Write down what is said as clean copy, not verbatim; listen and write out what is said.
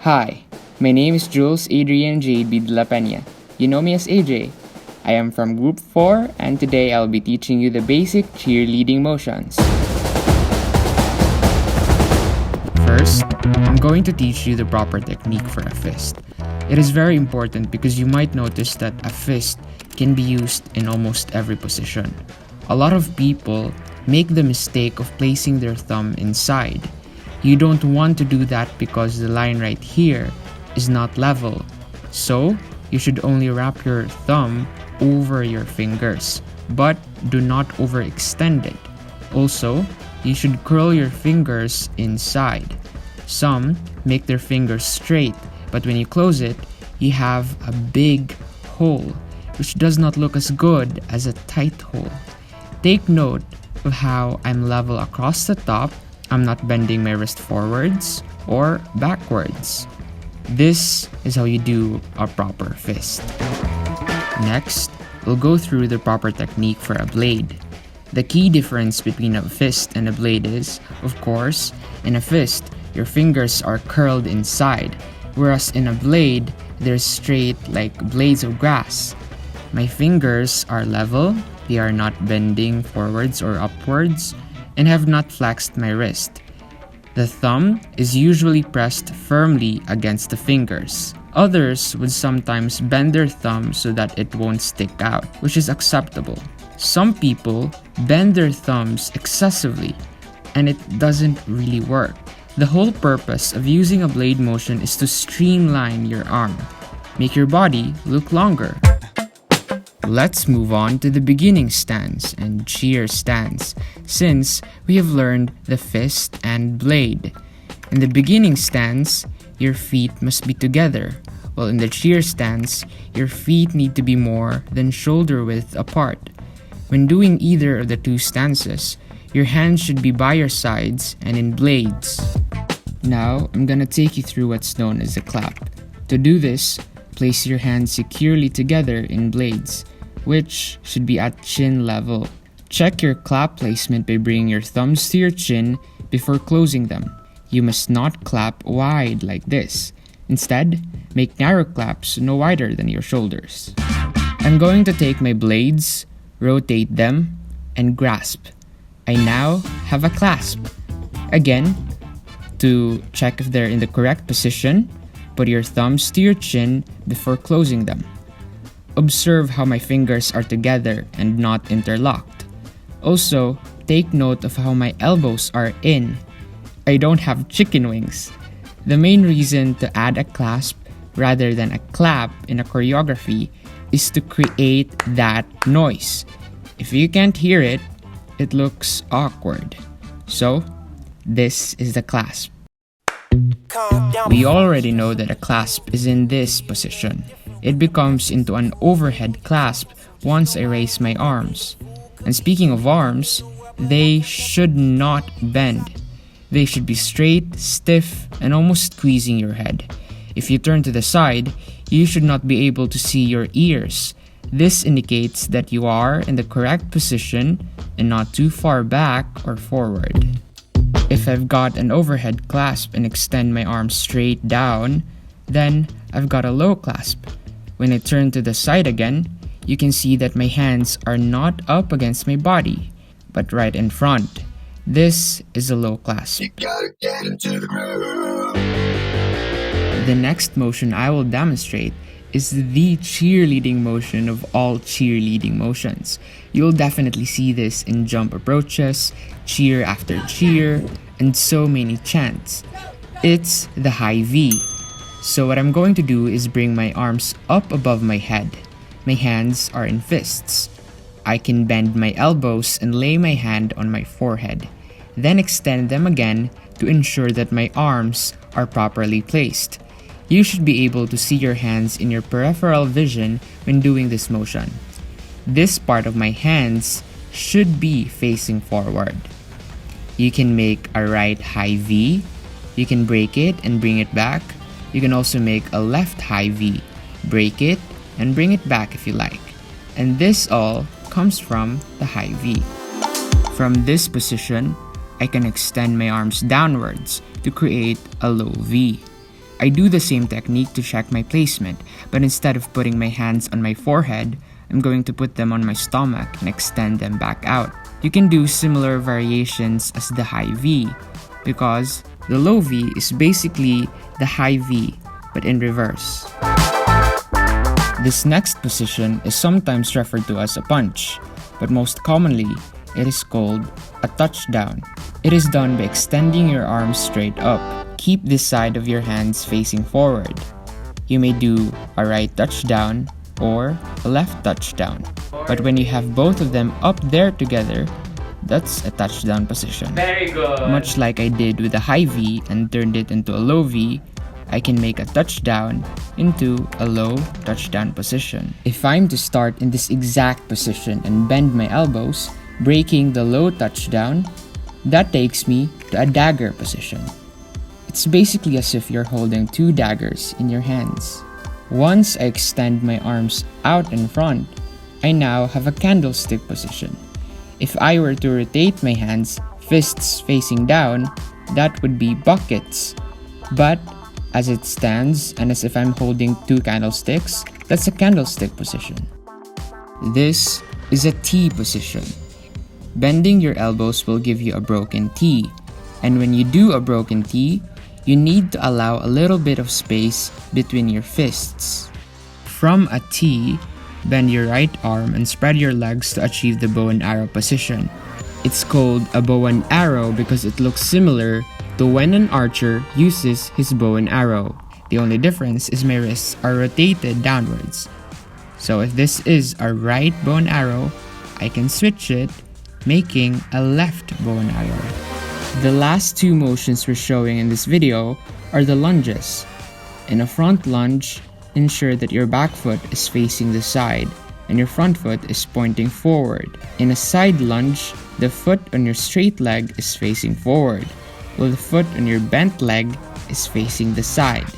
Hi, my name is Jules Adrian J. B. De La Peña. You know me as AJ. I am from Group 4 and today I'll be teaching you the basic cheerleading motions. First, I'm going to teach you the proper technique for a fist. It is very important because you might notice that a fist can be used in almost every position. A lot of people make the mistake of placing their thumb inside. You don't want to do that because the line right here is not level. So, you should only wrap your thumb over your fingers, but do not overextend it. Also, you should curl your fingers inside. Some make their fingers straight, but when you close it, you have a big hole, which does not look as good as a tight hole. Take note of how I'm level across the top. I'm not bending my wrist forwards or backwards. This is how you do a proper fist. Next, we'll go through the proper technique for a blade. The key difference between a fist and a blade is, of course, in a fist, your fingers are curled inside, whereas in a blade, they're straight like blades of grass. My fingers are level, they are not bending forwards or upwards, and have not flexed my wrist. The thumb is usually pressed firmly against the fingers. Others would sometimes bend their thumb so that it won't stick out, which is acceptable. Some people bend their thumbs excessively, and it doesn't really work. The whole purpose of using a blade motion is to streamline your arm, make your body look longer. Let's move on to the beginning stance and cheer stance, since we have learned the fist and blade. In the beginning stance, your feet must be together, while in the cheer stance, your feet need to be more than shoulder width apart. When doing either of the two stances, your hands should be by your sides and in blades. Now, I'm gonna take you through what's known as a clap. To do this, place your hands securely together in blades, which should be at chin level. Check your clap placement by bringing your thumbs to your chin before closing them. You must not clap wide like this. Instead, make narrow claps no wider than your shoulders. I'm going to take my blades, rotate them, and grasp. I now have a clasp. Again, to check if they're in the correct position, put your thumbs to your chin before closing them. Observe how my fingers are together and not interlocked. Also, take note of how my elbows are in. I don't have chicken wings. The main reason to add a clasp rather than a clap in a choreography is to create that noise. If you can't hear it, it looks awkward. So, this is the clasp. We already know that a clasp is in this position. It becomes into an overhead clasp once I raise my arms. And speaking of arms, they should not bend. They should be straight, stiff, and almost squeezing your head. If you turn to the side, you should not be able to see your ears. This indicates that you are in the correct position and not too far back or forward. If I've got an overhead clasp and extend my arms straight down, then I've got a low clasp. When I turn to the side again, you can see that my hands are not up against my body, but right in front. This is a low clasp. You gotta get into the groove. The next motion I will demonstrate is the cheerleading motion of all cheerleading motions. You'll definitely see this in jump approaches, cheer after cheer, and so many chants. It's the high V. So what I'm going to do is bring my arms up above my head. My hands are in fists. I can bend my elbows and lay my hand on my forehead, then extend them again to ensure that my arms are properly placed. You should be able to see your hands in your peripheral vision when doing this motion. This part of my hands should be facing forward. You can make a right high V. You can break it and bring it back. You can also make a left high V, break it, and bring it back if you like. And this all comes from the high V. From this position, I can extend my arms downwards to create a low V. I do the same technique to check my placement, but instead of putting my hands on my forehead, I'm going to put them on my stomach and extend them back out. You can do similar variations as the high V, because the low V is basically the high V, but in reverse. This next position is sometimes referred to as a punch, but most commonly, it is called a touchdown. It is done by extending your arms straight up. Keep this side of your hands facing forward. You may do a right touchdown or a left touchdown. But when you have both of them up there together, that's a touchdown position. Very good. Much like I did with a high V and turned it into a low V, I can make a touchdown into a low touchdown position. If I'm to start in this exact position and bend my elbows, breaking the low touchdown, that takes me to a dagger position. It's basically as if you're holding two daggers in your hands. Once I extend my arms out in front, I now have a candlestick position. If I were to rotate my hands, fists facing down, that would be buckets. But as it stands, and as if I'm holding two candlesticks, that's a candlestick position. This is a T position. Bending your elbows will give you a broken T, and when you do a broken T, you need to allow a little bit of space between your fists. From a T, bend your right arm and spread your legs to achieve the bow and arrow position. It's called a bow and arrow because it looks similar to when an archer uses his bow and arrow. The only difference is my wrists are rotated downwards. So if this is a right bow and arrow, I can switch it, making a left bow and arrow. The last two motions we're showing in this video are the lunges. In a front lunge, ensure that your back foot is facing the side and your front foot is pointing forward. In a side lunge, the foot on your straight leg is facing forward, while the foot on your bent leg is facing the side.